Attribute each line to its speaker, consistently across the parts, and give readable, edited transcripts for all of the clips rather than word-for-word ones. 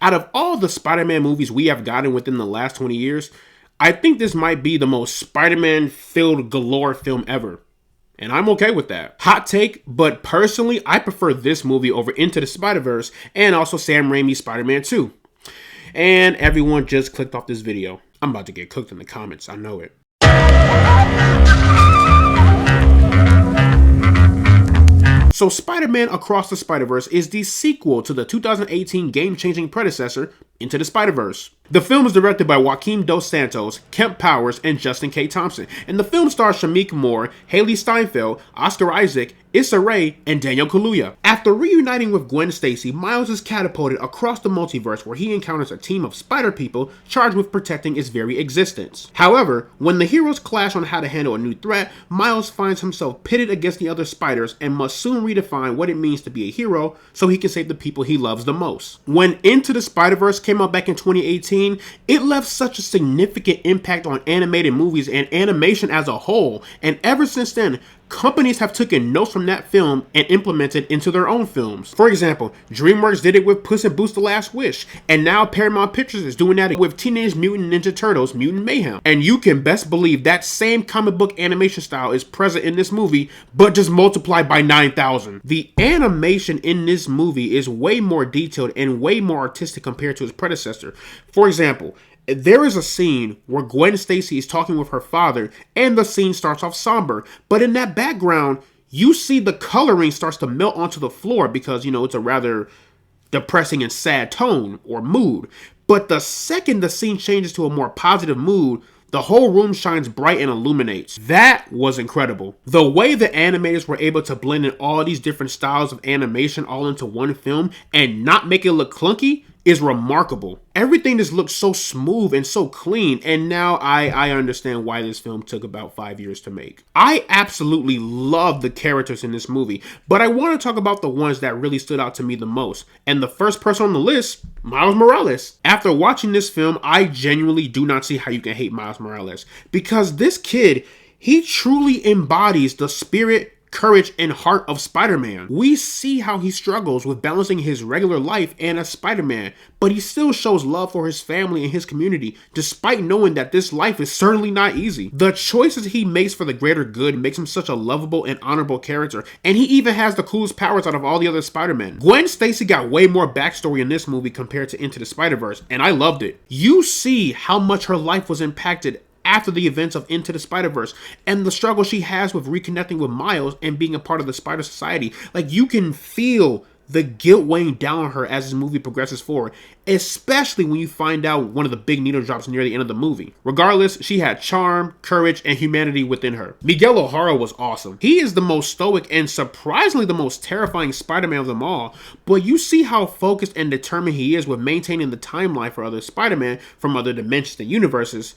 Speaker 1: Out of all the Spider-Man movies we have gotten within the last 20 years, I think this might be the most Spider-Man filled galore film ever. And I'm okay with that. Hot take, but personally, I prefer this movie over Into the Spider-Verse and also Sam Raimi's Spider-Man 2. And everyone just clicked off this video. I'm about to get cooked in the comments, I know it. So Spider-Man Across the Spider-Verse is the sequel to the 2018 game-changing predecessor, Into the Spider-Verse. The film is directed by Joaquin Dos Santos, Kemp Powers, and Justin K. Thompson, and the film stars Shameik Moore, Haley Steinfeld, Oscar Isaac, Issa Rae, and Daniel Kaluuya. After reuniting with Gwen Stacy, Miles is catapulted across the multiverse where he encounters a team of spider people charged with protecting its very existence. However, when the heroes clash on how to handle a new threat, Miles finds himself pitted against the other spiders and must soon redefine what it means to be a hero so he can save the people he loves the most. When Into the Spider-Verse came out back in 2018, it left such a significant impact on animated movies and animation as a whole, and ever since then, companies have taken notes from that film and implemented into their own films. For example, DreamWorks did it with Puss in Boots: The Last Wish, and now Paramount Pictures is doing that with Teenage Mutant Ninja Turtles: Mutant Mayhem. And you can best believe that same comic book animation style is present in this movie, but just multiplied by 9,000. The animation in this movie is way more detailed and way more artistic compared to its predecessor. For example, there is a scene where Gwen Stacy is talking with her father, and the scene starts off somber, but in that background, you see the coloring starts to melt onto the floor because, you know, it's a rather depressing and sad tone or mood. But the second the scene changes to a more positive mood, the whole room shines bright and illuminates. That was incredible. The way the animators were able to blend in all these different styles of animation all into one film and not make it look clunky is remarkable. Everything just looks so smooth and so clean, and now I understand why this film took about 5 years to make. I absolutely love the characters in this movie, but I want to talk about the ones that really stood out to me the most. And the first person on the list, Miles Morales. After watching this film, I genuinely do not see how you can hate Miles Morales, because this kid, he truly embodies the spirit, courage, and heart of Spider-Man. We see how he struggles with balancing his regular life and as Spider-Man, but he still shows love for his family and his community, despite knowing that this life is certainly not easy. The choices he makes for the greater good makes him such a lovable and honorable character, and he even has the coolest powers out of all the other Spider-Men. Gwen Stacy got way more backstory in this movie compared to Into the Spider-Verse, and I loved it. You see how much her life was impacted after the events of Into the Spider-Verse, and the struggle she has with reconnecting with Miles and being a part of the Spider Society. Like, you can feel the guilt weighing down on her as this movie progresses forward, especially when you find out one of the big needle drops near the end of the movie. Regardless, she had charm, courage, and humanity within her. Miguel O'Hara was awesome. He is the most stoic and surprisingly the most terrifying Spider-Man of them all, but you see how focused and determined he is with maintaining the timeline for other Spider-Man from other dimensions and universes,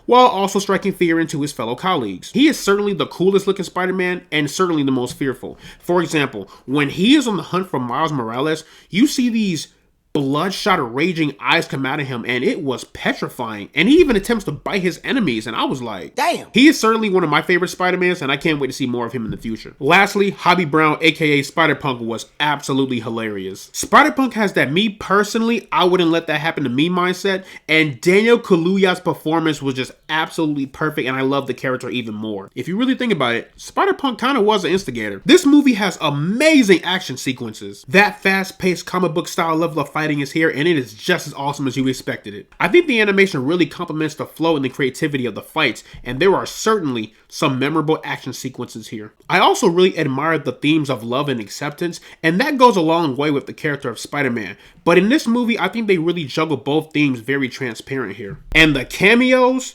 Speaker 1: while also striking fear into his fellow colleagues. He is certainly the coolest looking Spider-Man and certainly the most fearful. For example, when he is on the hunt for Miles Morales, you see these bloodshot raging eyes come out of him, and it was petrifying. And he even attempts to bite his enemies, and I was like, damn. He is certainly one of my favorite Spider-Mans, and I can't wait to see more of him in the future. Lastly, Hobie Brown, aka Spider-Punk, was absolutely hilarious. Spider-Punk has that me personally, I wouldn't let that happen to me mindset, and Daniel Kaluuya's performance was just absolutely perfect, and I love the character even more. If you really think about it, Spider-Punk kind of was an instigator. This movie has amazing action sequences. That fast-paced comic book style level of fighting is here, and it is just as awesome as you expected it. I think the animation really complements the flow and the creativity of the fights, and there are certainly some memorable action sequences here. I also really admired the themes of love and acceptance, and that goes a long way with the character of Spider-Man. But in this movie, I think they really juggle both themes very transparent here. And the cameos,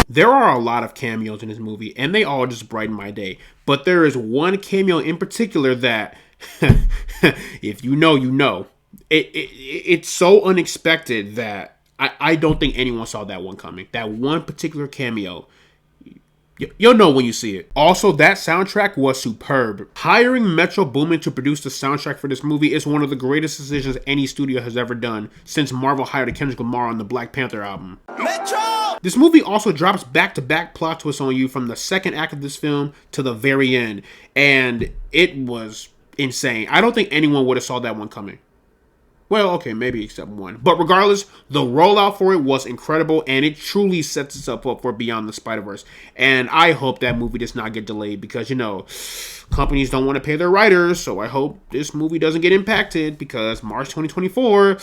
Speaker 1: there are a lot of cameos in this movie, and they all just brighten my day. But there is one cameo in particular that, if you know, you know. It's so unexpected that I don't think anyone saw that one coming. That one particular cameo, you'll know when you see it. Also, that soundtrack was superb. Hiring Metro Boomin to produce the soundtrack for this movie is one of the greatest decisions any studio has ever done since Marvel hired Kendrick Lamar on the Black Panther album. Metro! This movie also drops back-to-back plot twists on you from the second act of this film to the very end, and it was insane. I don't think anyone would have saw that one coming. Well, okay, maybe except one. But regardless, the rollout for it was incredible, and it truly sets itself up for Beyond the Spider-Verse. And I hope that movie does not get delayed because, you know, companies don't want to pay their writers, so I hope this movie doesn't get impacted because March 2024...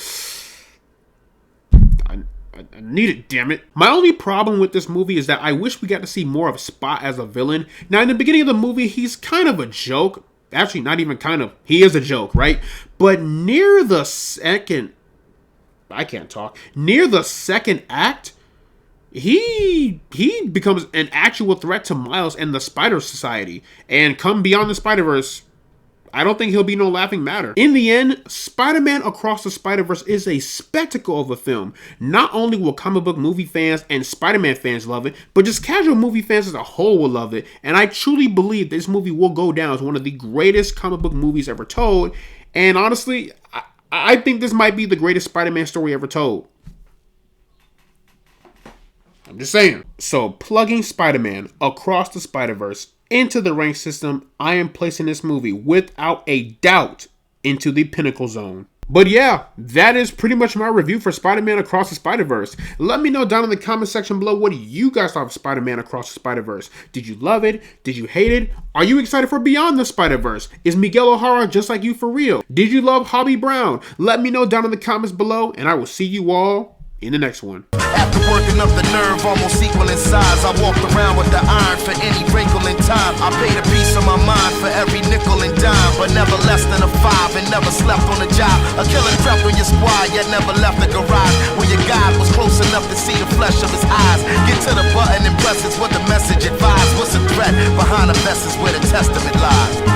Speaker 1: I need it, damn it. My only problem with this movie is that I wish we got to see more of Spot as a villain. Now, in the beginning of the movie, he's kind of a joke. Actually, not even kind of. He is a joke, right? But near the second... I can't talk. Near the second act, he becomes an actual threat to Miles and the Spider Society. And come Beyond the Spider-Verse, I don't think he'll be no laughing matter. In the end, Spider-Man Across the Spider-Verse is a spectacle of a film. Not only will comic book movie fans and Spider-Man fans love it, but just casual movie fans as a whole will love it. And I truly believe this movie will go down as one of the greatest comic book movies ever told. And honestly, I think this might be the greatest Spider-Man story ever told. I'm just saying. So, plugging Spider-Man Across the Spider-Verse into the rank system, I am placing this movie without a doubt into the pinnacle zone. But yeah, that is pretty much my review for Spider-Man Across the Spider-Verse. Let me know down in the comment section below, what do you guys thought of Spider-Man Across the Spider-Verse? Did you love it? Did you hate it? Are you excited for Beyond the Spider-Verse? Is Miguel O'Hara just like you for real? Did you love Hobie Brown? Let me know down in the comments below, and I will see you all in the next one.
Speaker 2: After working up the nerve, almost equal in size, I walked around with the iron for any wrinkle in time. I paid a piece of my mind for every nickel and dime, but never less than a 5 and never slept on the job. A killer crept on your squad, yet never left the garage, where your guide was close enough to see the flesh of his eyes. Get to the button and press, it's what the message advised. What's the threat behind the vest is where the testament lies.